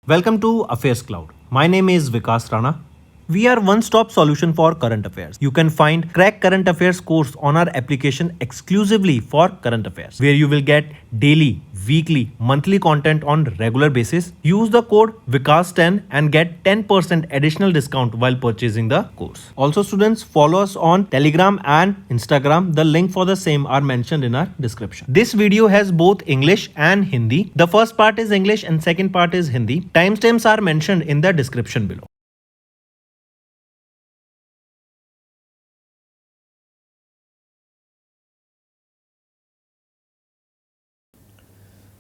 Welcome to AffairsCloud. My name is Vikas Rana. We are one-stop solution for current affairs. You can find Crack Current Affairs course on our application exclusively for current affairs, where you will get daily, weekly, monthly content on regular basis. Use the code Vikas10 and get 10% additional discount while purchasing the course. Also, students, follow us on Telegram and Instagram. The link for the same are mentioned in our description. This video has both English and Hindi. The first part is English and second part is Hindi. Timestamps are mentioned in the description below.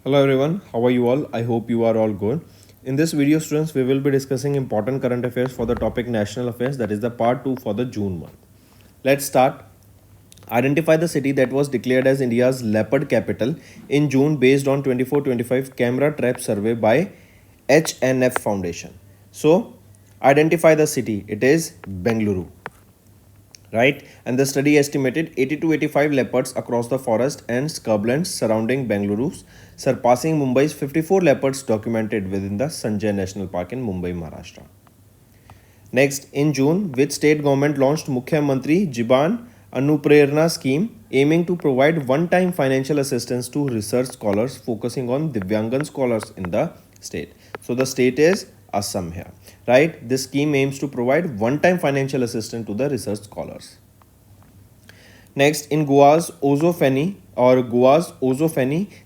Hello everyone, how are you all? I hope you are all good. In this video, students, we will be discussing important current affairs for the topic national affairs, that is the part 2 for the June month. Let's start. Identify the city that was declared as India's leopard capital in June based on 24-25 camera trap survey by HNF Foundation. So, identify the city. It is Bengaluru, right? And the study estimated 80 to 85 leopards across the forest and scrublands surrounding Bengaluru, surpassing Mumbai's 54 leopards documented within the Sanjay National Park in Mumbai, Maharashtra. Next, in June, which state government launched Mukhyamantri Jiban Anuprerna scheme aiming to provide one-time financial assistance to research scholars focusing on Divyangan scholars in the state. So the state is Assam here, right? This scheme aims to provide one-time financial assistance to the research scholars. Next, in Goa's Ozofeni,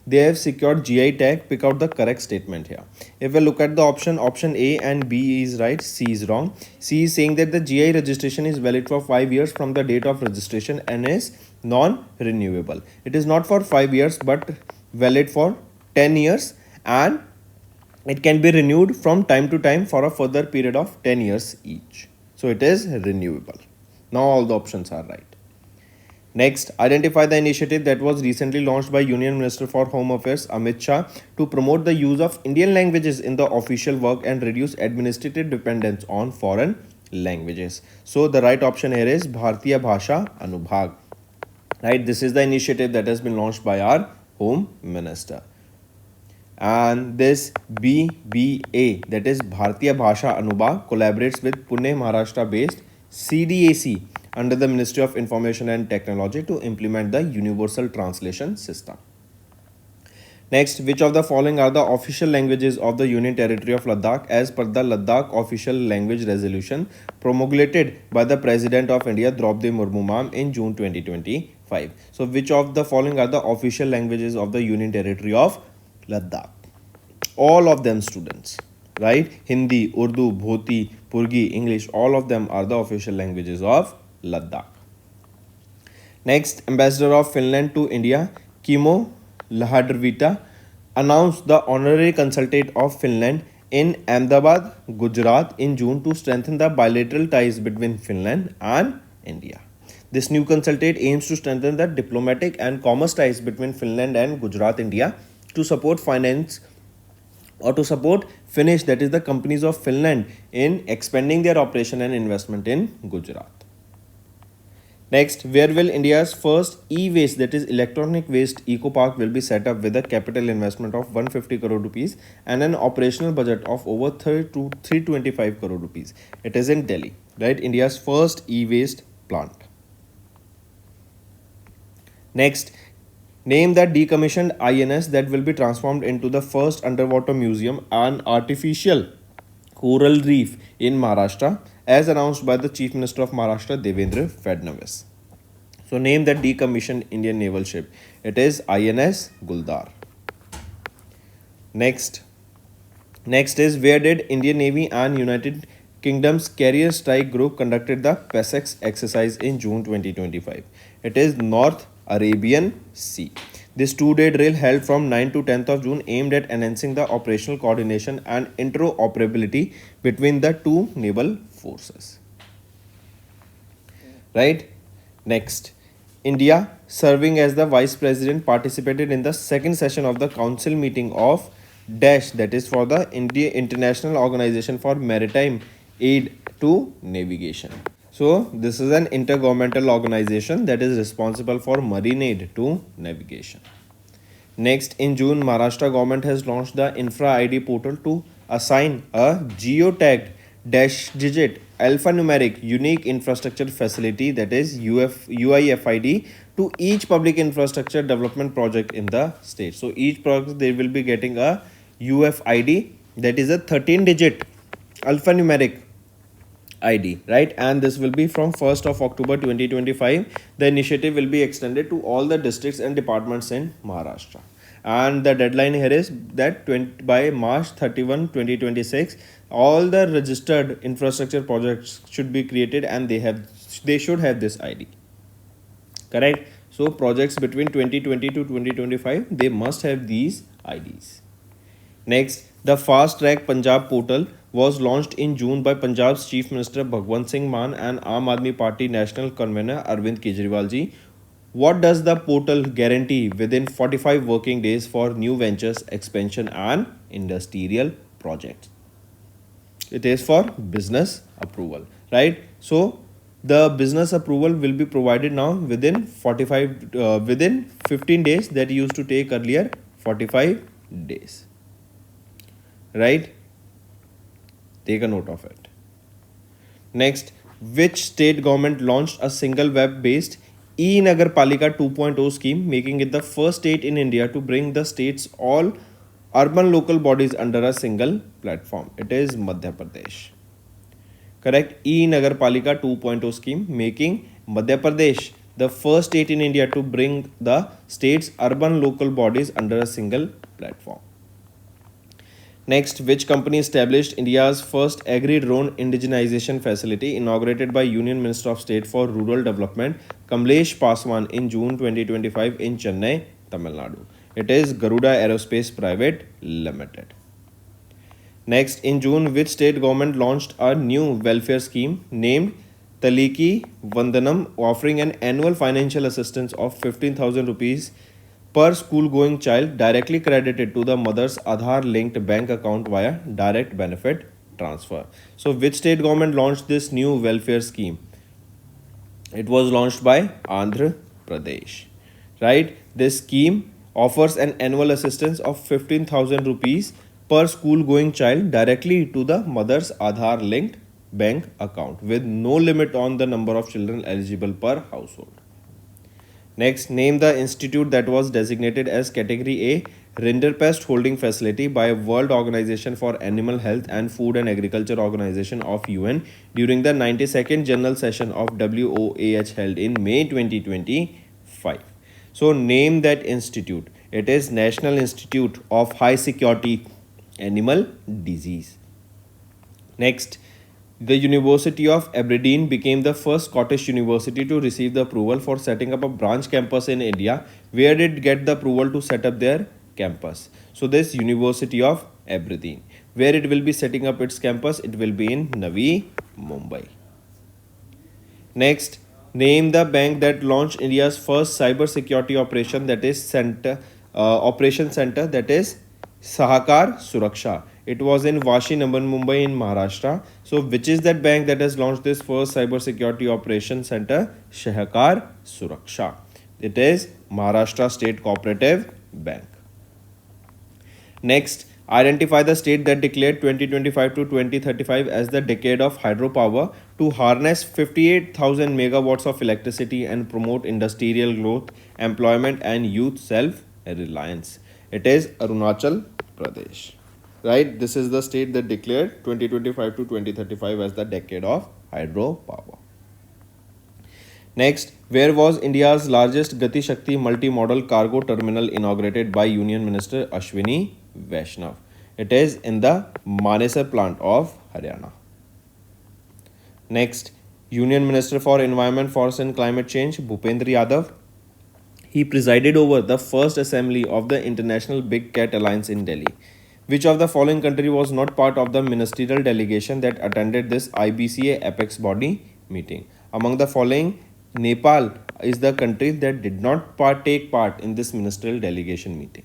they have secured GI tag. Pick out the correct statement here. If we look at the option A and B is right, C is wrong. C is saying that the GI registration is valid for 5 years from the date of registration and is non-renewable. It is not for 5 years but valid for 10 years and it can be renewed from time to time for a further period of 10 years each. So it is renewable. Now all the options are right. Next, identify the initiative that was recently launched by Union Minister for Home Affairs Amit Shah to promote the use of Indian languages in the official work and reduce administrative dependence on foreign languages. So the right option here is Bharatiya Bhasha Anubhag. Right, this is the initiative that has been launched by our Home Minister. And this BBA, that is Bharatiya Bhasha Anubhag, collaborates with Pune, Maharashtra based CDAC under the Ministry of Information and Technology to implement the Universal Translation System. Next, which of the following are the official languages of the Union Territory of Ladakh as per the Ladakh Official Language Resolution promulgated by the President of India Draupadi Murmu Ma'am in June 2025. So, which of the following are the official languages of the Union Territory of Ladakh? All of them, students, right? Hindi, Urdu, Bhoti, Purgi, English, all of them are the official languages of Ladakh. Next, Ambassador of Finland to India, Kimmo Lahadrivita, announced the honorary consulate of Finland in Ahmedabad, Gujarat in June to strengthen the bilateral ties between Finland and India. This new consulate aims to strengthen the diplomatic and commerce ties between Finland and Gujarat, India, to support finance or to support Finnish, that is the companies of Finland, in expanding their operation and investment in Gujarat. Next, where will India's first e-waste, that is electronic waste eco park, will be set up with a capital investment of 150 crore rupees and an operational budget of over 30 to 325 crore rupees. It is in Delhi, right? India's first e-waste plant. Next, name the decommissioned INS that will be transformed into the first underwater museum and artificial coral reef in Maharashtra, as announced by the Chief Minister of Maharashtra, Devendra Fadnavis. So, name that decommissioned Indian naval ship. It is INS Guldar. Next is where did Indian Navy and United Kingdom's Carrier Strike Group conducted the PESEX exercise in June 2025. It is North Arabian Sea. This two-day drill held from 9 to 10th of June aimed at enhancing the operational coordination and interoperability between the two naval forces. Right? Next, India, serving as the Vice President, participated in the second session of the Council meeting of DASH, that is for the International Organization for Maritime Aid to Navigation. So, this is an intergovernmental organization that is responsible for marine aid to navigation. Next, in June, Maharashtra government has launched the Infra ID portal to assign a geotagged dash digit alphanumeric unique infrastructure facility, that is UIFID, to each public infrastructure development project in the state. So each project they will be getting a UFID, that is a 13-digit alphanumeric ID, right? And this will be from 1st of October 2025. The initiative will be extended to all the districts and departments in Maharashtra. And the deadline here is that by March 31, 2026, all the registered infrastructure projects should be created and they should have this ID. Correct? So projects between 2020 to 2025, they must have these IDs. Next, the Fast Track Punjab portal was launched in June by Punjab's Chief Minister Bhagwant Singh Mann and Aam Aadmi Party National Convener Arvind Kejriwal ji. What does the portal guarantee within 45 working days for new ventures, expansion and industrial projects? It is for business approval, right? So the business approval will be provided now within 15 days, that used to take earlier 45 days, right? Take a note of it. Next, which state government launched a single web-based E-Nagarpalika 2.0 scheme, making it the first state in India to bring the state's all urban local bodies under a single platform? It is Madhya Pradesh. Correct? E-Nagarpalika 2.0 scheme, making Madhya Pradesh the first state in India to bring the state's urban local bodies under a single platform. Next, which company established India's first agri-drone indigenization facility, inaugurated by Union Minister of State for Rural Development Kamlesh Paswan in June 2025 in Chennai, Tamil Nadu? It is Garuda Aerospace Private Limited. Next, in June, which state government launched a new welfare scheme named Taliki Vandanam, offering an annual financial assistance of 15,000 rupees per school-going child, directly credited to the mother's Aadhaar-linked bank account via direct benefit transfer? So, which state government launched this new welfare scheme? It was launched by Andhra Pradesh, right? This scheme offers an annual assistance of 15,000 rupees per school-going child directly to the mother's Aadhaar-linked bank account, with no limit on the number of children eligible per household. Next, name the institute that was designated as Category A Rinderpest Holding Facility by World Organization for Animal Health and Food and Agriculture Organization of UN during the 92nd General Session of WOAH held in May 2025. So, name that institute. It is National Institute of High Security Animal Disease. Next, the University of Aberdeen became the first Scottish university to receive the approval for setting up a branch campus in India. Where did it get the approval to set up their campus? So this University of Aberdeen. Where it will be setting up its campus? It will be in Navi Mumbai. Next, name the bank that launched India's first cyber security operation, that is operation center, that is Sahakar Suraksha. It was in Vashi, Navi Mumbai in Maharashtra. So, which is that bank that has launched this first cyber security operation center? Sahakar Suraksha. It is Maharashtra State Cooperative Bank. Next, identify the state that declared 2025 to 2035 as the decade of hydropower to harness 58,000 megawatts of electricity and promote industrial growth, employment and youth self-reliance. It is Arunachal Pradesh. Right? This is the state that declared 2025 to 2035 as the decade of hydropower. Next, where was India's largest Gati Shakti multi-modal cargo terminal inaugurated by Union Minister Ashwini Vaishnav? It is in the Manesar plant of Haryana. Next, Union Minister for Environment, Forest and Climate Change Bhupendra Yadav, he presided over the first assembly of the International Big Cat Alliance in Delhi. Which of the following country was not part of the ministerial delegation that attended this IBCA apex body meeting? Among the following, Nepal is the country that did not take part in this ministerial delegation meeting.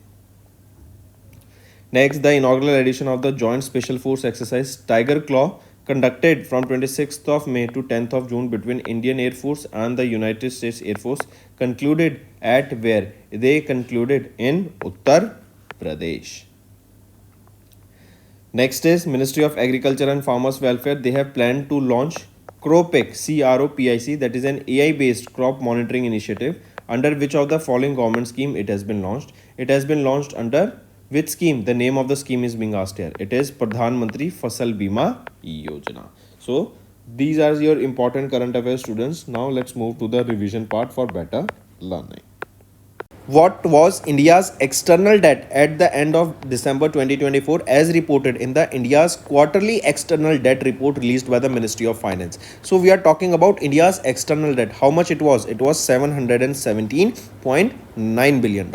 Next, the inaugural edition of the Joint Special Force Exercise Tiger Claw, conducted from 26th of May to 10th of June between Indian Air Force and the United States Air Force, concluded at where? They concluded in Uttar Pradesh. Next is Ministry of Agriculture and Farmers Welfare. They have planned to launch CROPIC, CROPIC, that is an AI-based crop monitoring initiative. Under which of the following government scheme it has been launched? It has been launched under which scheme? The name of the scheme is being asked here. It is Pradhan Mantri Fasal Bima Yojana. So these are your important current affairs, students. Now let's move to the revision part for better learning. What was India's external debt at the end of December 2024 as reported in the India's quarterly external debt report released by the Ministry of Finance? So we are talking about India's external debt. How much it was? It was $717.9 billion.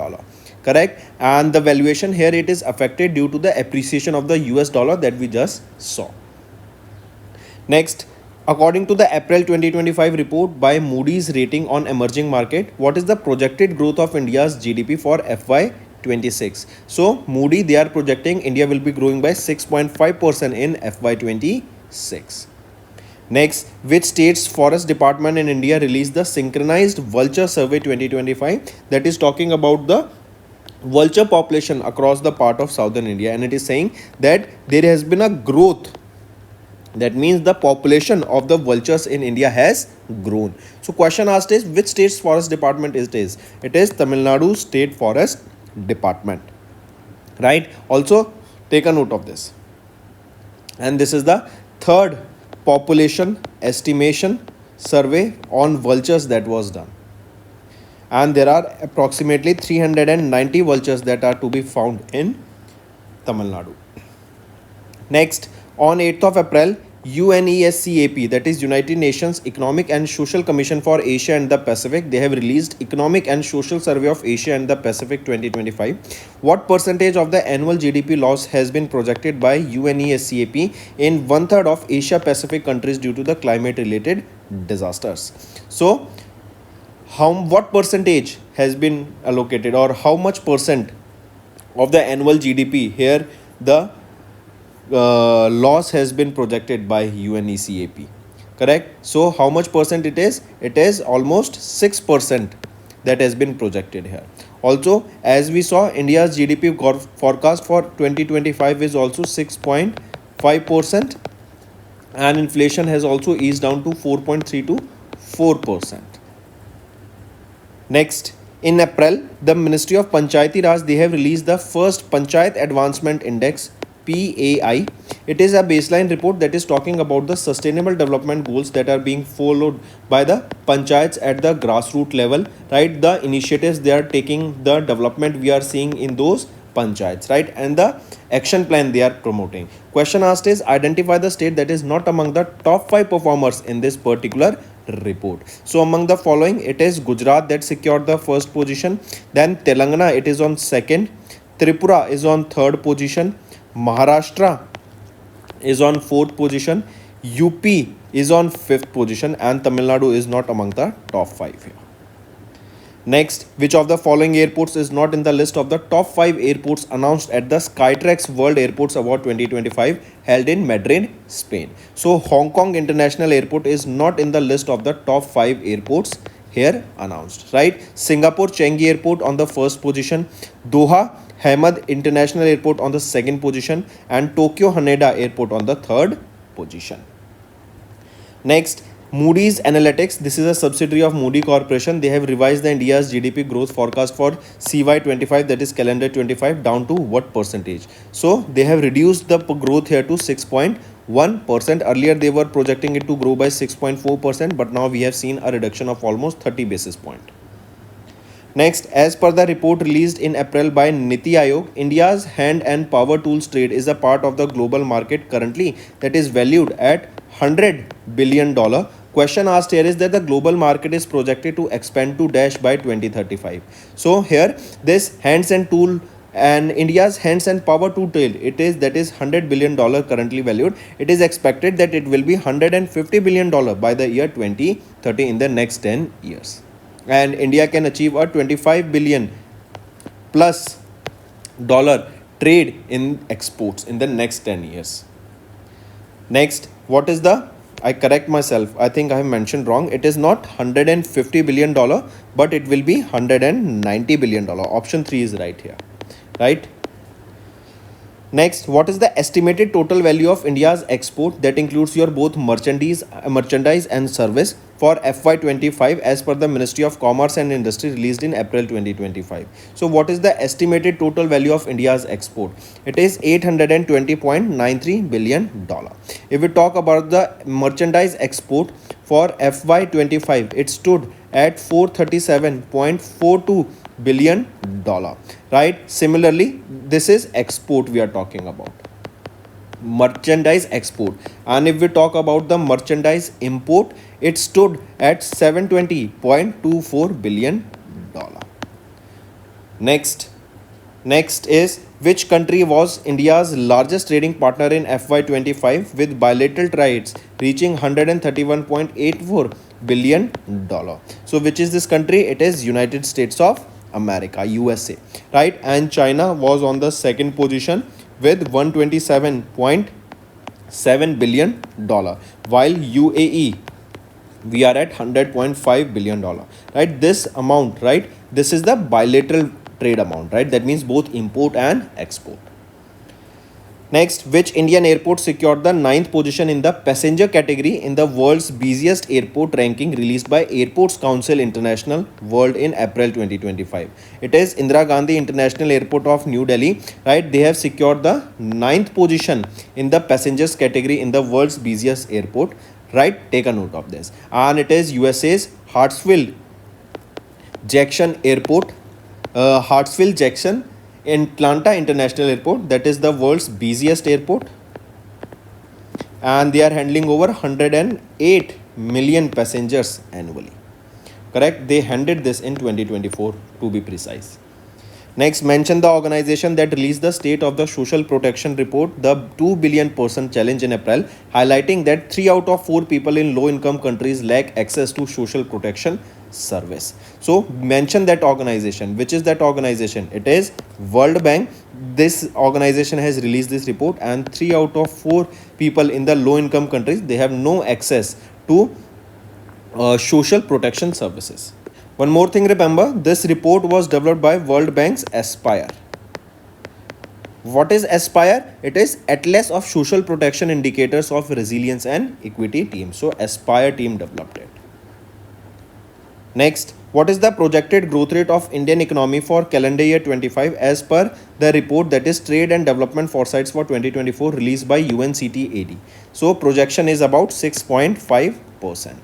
Correct? And the valuation here, it is affected due to the appreciation of the US dollar that we just saw. Next, according to the April 2025 report by Moody's rating on emerging market, what is the projected growth of India's GDP for FY26? So Moody, they are projecting India will be growing by 6.5% in FY26. Next, which state's forest department in India released the synchronized vulture survey 2025, that is talking about the vulture population across the part of southern India, and it is saying that there has been a growth. That means the population of the vultures in India has grown. So question asked is which state's forest department it is? It is Tamil Nadu State Forest Department. Right? Also take a note of this. And this is the third population estimation survey on vultures that was done. And there are approximately 390 vultures that are to be found in Tamil Nadu. Next, on 8th of April, UNESCAP, that is United Nations Economic and Social Commission for Asia and the Pacific, they have released Economic and Social Survey of Asia and the Pacific 2025. What percentage of the annual GDP loss has been projected by UNESCAP in 1/3 of Asia Pacific countries due to the climate related disasters? So what percentage has been allocated, or how much percent of the annual GDP here the loss has been projected by UNECAP? Correct? So how much percent it is? It is almost 6% that has been projected here. Also, as we saw, India's GDP forecast for 2025 is also 6.5%, and inflation has also eased down to 4.3 to 4%. Next, in April, the Ministry of Panchayati Raj, they have released the first Panchayat Advancement Index, PAI. It is a baseline report that is talking about the sustainable development goals that are being followed by the panchayats at the grassroots level, right? The initiatives they are taking, the development we are seeing in those panchayats, right? And the action plan they are promoting. Question asked is identify the state that is not among the top 5 performers in this particular report. So among the following, it is Gujarat that secured the first position, then Telangana, it is on second, Tripura is on third position, Maharashtra is on fourth position, UP is on fifth position, and Tamil Nadu is not among the top 5 here. Next, which of the following airports is not in the list of the top 5 airports announced at the Skytrax World Airports Award 2025 held in Madrid, Spain? So Hong Kong International Airport is not in the list of the top 5 airports here announced, right? Singapore Changi Airport on the first position, Doha Hamad International Airport on the second position, and Tokyo Haneda Airport on the third position. Next, Moody's Analytics, this is a subsidiary of Moody Corporation. They have revised the India's GDP growth forecast for CY25, that is calendar 25, down to what percentage? So they have reduced the growth here to 6.1%. Earlier they were projecting it to grow by 6.4%, but now we have seen a reduction of almost 30 basis points. Next, as per the report released in April by Niti Aayog, India's hand and power tools trade is a part of the global market currently that is valued at $100 billion. Question asked here is that the global market is projected to expand to dash by 2035. So here this hands and tool and India's hands and power tool trade, it is that is $100 billion currently valued. It is expected that it will be $150 billion by the year 2030 in the next 10 years. And India can achieve a $25 billion plus trade in exports in the next 10 years. Next, what is the, I correct myself, I think I have mentioned wrong. It is not $150 billion, but it will be $190 billion. Option 3 is right here, right? Next, what is the estimated total value of India's export that includes your both merchandise and service for FY25 as per the Ministry of Commerce and Industry released in April 2025. So what is the estimated total value of India's export? It is $820.93 billion. If we talk about the merchandise export for FY25, it stood at $437.42 billion, right? Similarly, this is export we are talking about, merchandise export. And if we talk about the merchandise import, it stood at $720.24 billion. Next is, which country was India's largest trading partner in FY25 with bilateral trades reaching $131.84 billion? So which is this country? It is United States of America, USA, right? And China was on the second position with $127.7 billion, while UAE, we are at $100.5 billion, right? This amount, right, this is the bilateral trade amount, right? That means both import and export. Next, which Indian airport secured the 9th position in the passenger category in the world's busiest airport ranking released by Airports Council International World in April 2025? It is Indira Gandhi International Airport of New Delhi, right? They have secured the 9th position in the passengers category in the world's busiest airport, right? Take a note of this. And it is USA's Hartsfield-Jackson Airport, Hartsfield-Jackson Atlanta International Airport, that is the world's busiest airport, and they are handling over 108 million passengers annually. Correct? They handled this in 2024 to be precise. Next, mention the organization that released the State of the Social Protection Report, the 2 billion person challenge in April, highlighting that 3 out of 4 people in low income countries lack access to social protection service. So mention that organization. Which is that organization? It is World Bank. This organization has released this report, and 3 out of 4 people in the low income countries, they have no access to social protection services. One more thing, remember, this report was developed by World Bank's Aspire. What is Aspire? It is Atlas of Social Protection Indicators of Resilience and Equity team. So Aspire team developed it. Next, what is the projected growth rate of Indian economy for calendar year 25 as per the report, that is Trade and Development Foresights for 2024 released by UNCTAD? So projection is about 6.5%.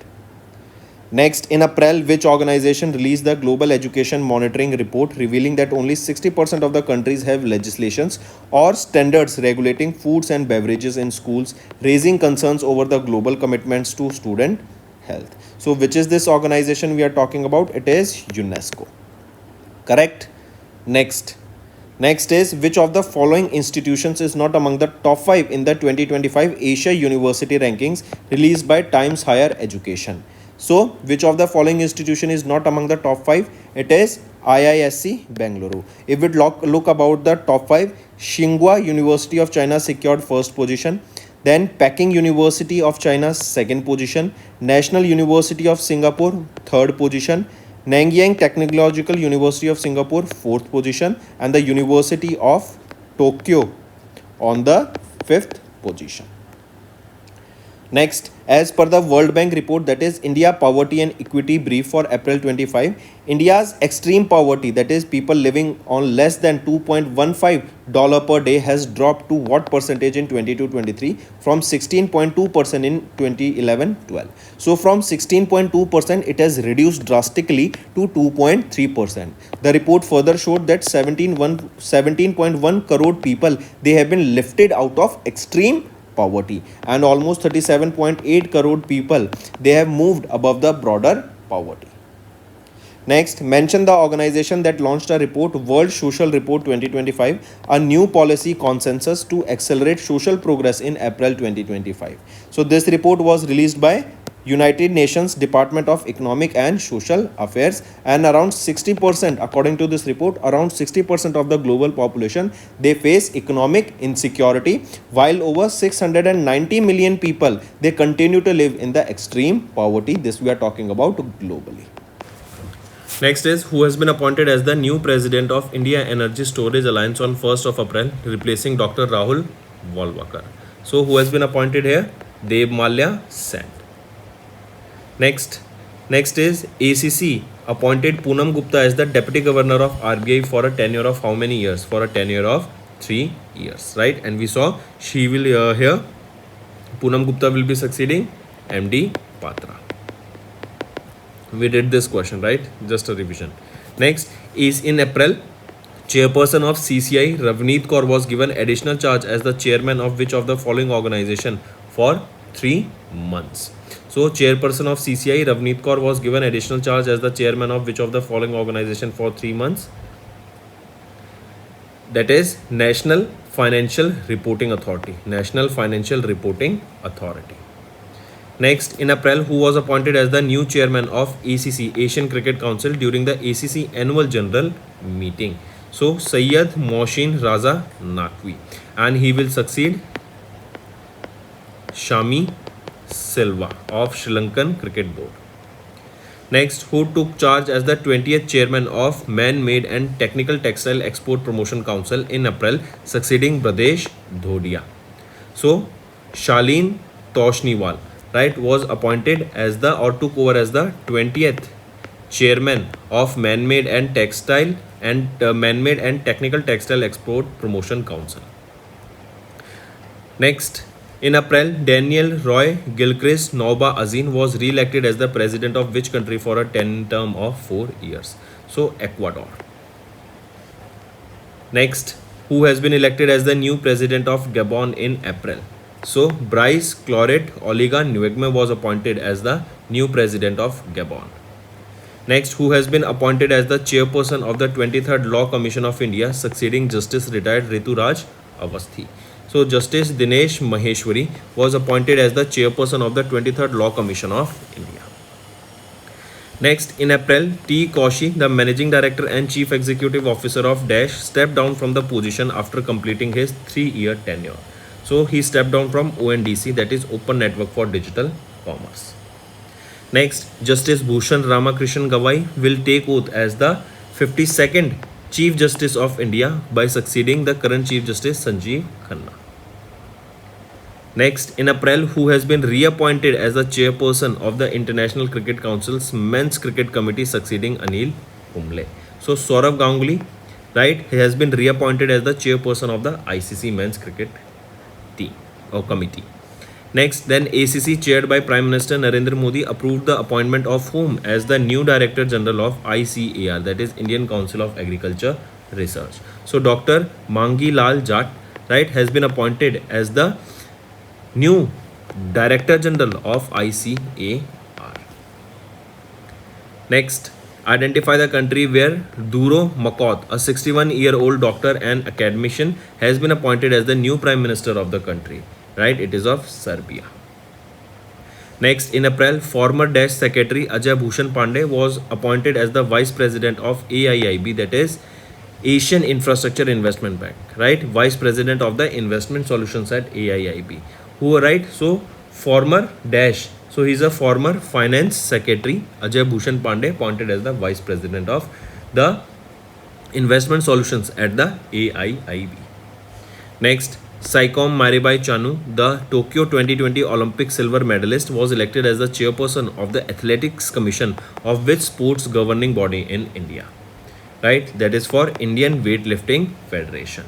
Next, in April, which organization released the Global Education Monitoring Report revealing that only 60% of the countries have legislations or standards regulating foods and beverages in schools, raising concerns over the global commitments to student health? So which is this organization we are talking about? It is UNESCO. Correct? Next is, which of the following institutions is not among the top 5 in the 2025 Asia University rankings released by Times Higher Education? So which of the following institution is not among the top 5? It is IISc Bengaluru. If we look about the top 5, Tsinghua University of China secured first position. Then Peking University of China second position, National University of Singapore third position, Nanyang Technological University of Singapore fourth position, and the University of Tokyo on the fifth position. Next, as per the World Bank report, that is India Poverty and Equity Brief for April 25, India's extreme poverty, that is people living on less than $2.15 per day, has dropped to what percentage in 22-23 from 16.2% in 2011-12. So from 16.2% it has reduced drastically to 2.3%. The report further showed that 17.1 crore people, they have been lifted out of extreme poverty, and almost 37.8 crore people, they have moved above the broader poverty. Next, mention the organization that launched a report, World Social Report 2025, a new policy consensus to accelerate social progress in April 2025. So this report was released by United Nations Department of Economic and Social Affairs, and around 60%, according to this report, around 60% of the global population, they face economic insecurity, while over 690 million people, they continue to live in the extreme poverty. This we are talking about globally. Next is who has been appointed as the new president of India Energy Storage Alliance on 1st of April, replacing Dr. Rahul Walwakar. So who has been appointed here? Dev Malya Sen. Next is ACC appointed Poonam Gupta as the deputy governor of RBI for a tenure of how many years? For a tenure of 3 years, right? And we saw she will here Poonam Gupta will be succeeding MD Patra. We did this question, right? Just a revision. Next is in April, chairperson of CCI Ravneet Kaur was given additional charge as the chairman of which of the following organization for 3 months. So chairperson of CCI Ravneet Kaur was given additional charge as the chairman of which of the following organization for 3 months? That is National Financial Reporting Authority. National Financial Reporting Authority. Next, in April, who was appointed as the new chairman of ACC, Asian Cricket Council, during the ACC annual general meeting? So, Syed Mohsin Raza Naqvi, and he will succeed Shami Silva of Sri Lankan Cricket Board. Next, who took charge as the 20th chairman of Man-Made and Technical Textile Export Promotion Council in April, succeeding Bradesh Dhodia? So, Shaleen Toshniwal, right, was appointed as the or took over as the 20th chairman of Man-Made and Textile and Man-Made and Technical Textile Export Promotion Council. Next, in April, Daniel Roy Gilchrist Nauba Azin was re-elected as the president of which country for a term of 4 years? So, Ecuador. Next, who has been elected as the new president of Gabon in April? So, Brice Cloret Oliga Nguema was appointed as the new president of Gabon. Next, who has been appointed as the chairperson of the 23rd Law Commission of India, succeeding Justice retired Rituraj Avasthi? So, Justice Dinesh Maheshwari was appointed as the chairperson of the 23rd Law Commission of India. Next, in April, T. Kaushi, the managing director and chief executive officer of Dash, stepped down from the position after completing his 3-year tenure. So, he stepped down from ONDC, that is Open Network for Digital Commerce. Next, Justice Bhushan Ramakrishnan Gawai will take oath as the 52nd Chief Justice of India by succeeding the current Chief Justice Sanjeev Khanna. Next, in April, who has been reappointed as the chairperson of the International Cricket Council's Men's Cricket Committee, succeeding Anil Kumble? So, Saurav Ganguly, right, he has been reappointed as the chairperson of the ICC Men's Cricket team or committee. Next, then ACC chaired by Prime Minister Narendra Modi approved the appointment of whom as the new Director General of ICAR, that is Indian Council of Agriculture Research. So, Dr. Mangi Lal Jat, right, has been appointed as the new Director General of ICAR. Next, identify the country where Duro Makot, a 61-year-old doctor and academician, has been appointed as the new Prime Minister of the country. Right, it is of Serbia. Next, in April, former Dash Secretary Ajay Bhushan Pandey was appointed as the Vice President of AIIB, that is Asian Infrastructure Investment Bank, right, Vice President of the Investment Solutions at AIIB. Who, right, so former Dash, so he is a former Finance Secretary Ajay Bhushan Pandey, appointed as the Vice President of the Investment Solutions at the AIIB. Next, Saikom Maribai Chanu, the Tokyo 2020 Olympic silver medalist, was elected as the chairperson of the Athletics Commission of which sports governing body in India? Right, that is for Indian Weightlifting Federation.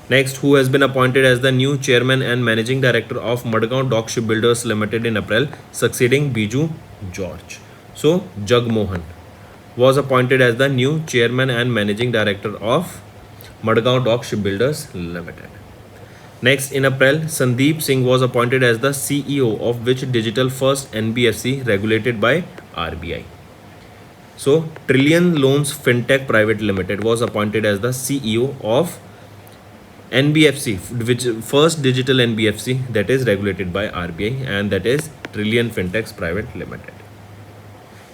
Next, who has been appointed as the new chairman and managing director of Madgaon Dock Shipbuilders Limited in April, succeeding Biju George? So, Jagmohan was appointed as the new chairman and managing director of Madgaon Dock Shipbuilders Limited. Next, in April, Sandeep Singh was appointed as the CEO of which digital first NBFC regulated by RBI? So, Trillion Loans Fintech Private Limited was appointed as the CEO of NBFC, which first digital NBFC that is regulated by RBI, and that is Trillion Fintechs Private Limited.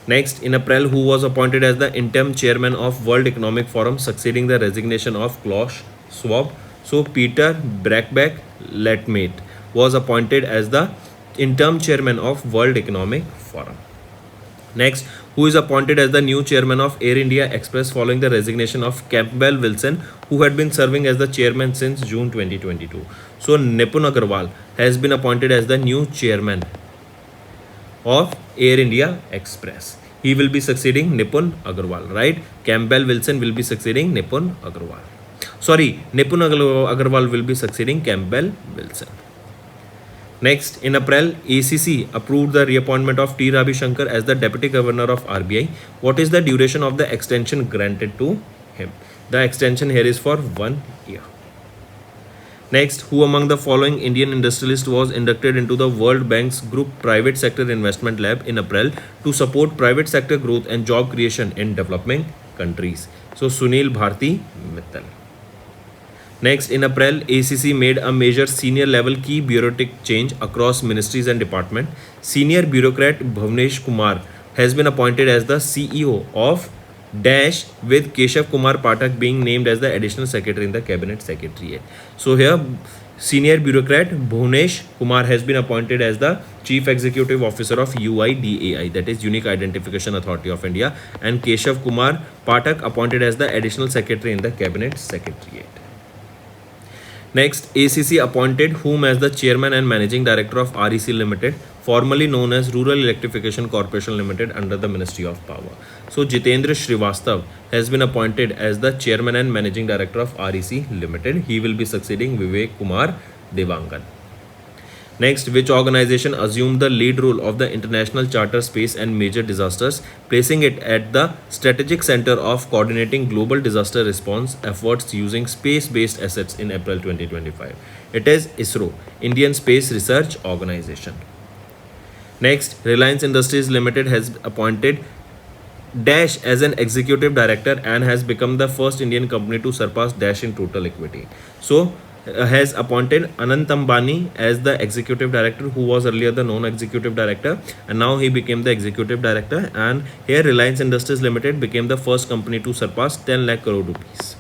Next, in April, who was appointed as the interim chairman of World Economic Forum, succeeding the resignation of Klaus Schwab? So, Peter Brackbeck Letmate was appointed as the interim chairman of World Economic Forum. Next, who is appointed as the new chairman of Air India Express following the resignation of Campbell Wilson, who had been serving as the chairman since June 2022. So Nipun Agarwal has been appointed as the new chairman of Air India Express. He will be succeeding Nipun Agarwal, right? Campbell Wilson will be succeeding Nipun Agarwal. Sorry, Nipun Agarwal will be succeeding Campbell Wilson. Next, in April, ACC approved the reappointment of T. Ravi Shankar as the Deputy Governor of RBI. What is the duration of the extension granted to him? The extension here is for 1 year. Next, who among the following Indian industrialist was inducted into the World Bank's Group Private Sector Investment Lab in April to support private sector growth and job creation in developing countries? So, Sunil Bharti Mittal. Next, in April, ACC made a major senior level key bureaucratic change across ministries and departments. Senior bureaucrat Bhavnesh Kumar has been appointed as the CEO of Dash, with Keshav Kumar Pathak being named as the additional secretary in the cabinet secretariat. So here, senior bureaucrat Bhavnesh Kumar has been appointed as the chief executive officer of UIDAI, that is Unique Identification Authority of India, and Keshav Kumar Pathak appointed as the additional secretary in the cabinet secretariat. Next, ACC appointed whom as the chairman and managing director of REC Limited, formerly known as Rural Electrification Corporation Limited under the Ministry of Power. So, Jitendra Srivastav has been appointed as the chairman and managing director of REC Limited. He will be succeeding Vivek Kumar Devangan. Next, which organization assumed the lead role of the International Charter Space and Major Disasters, placing it at the strategic center of coordinating global disaster response efforts using space-based assets in April 2025? It is ISRO, Indian Space Research Organization. Next, Reliance Industries Limited has appointed Dash as an executive director and has become the first Indian company to surpass Dash in total equity. So, has appointed Anant Ambani as the executive director, who was earlier the non-executive director, and now he became the executive director. And here Reliance Industries Limited became the first company to surpass 10 lakh crore rupees.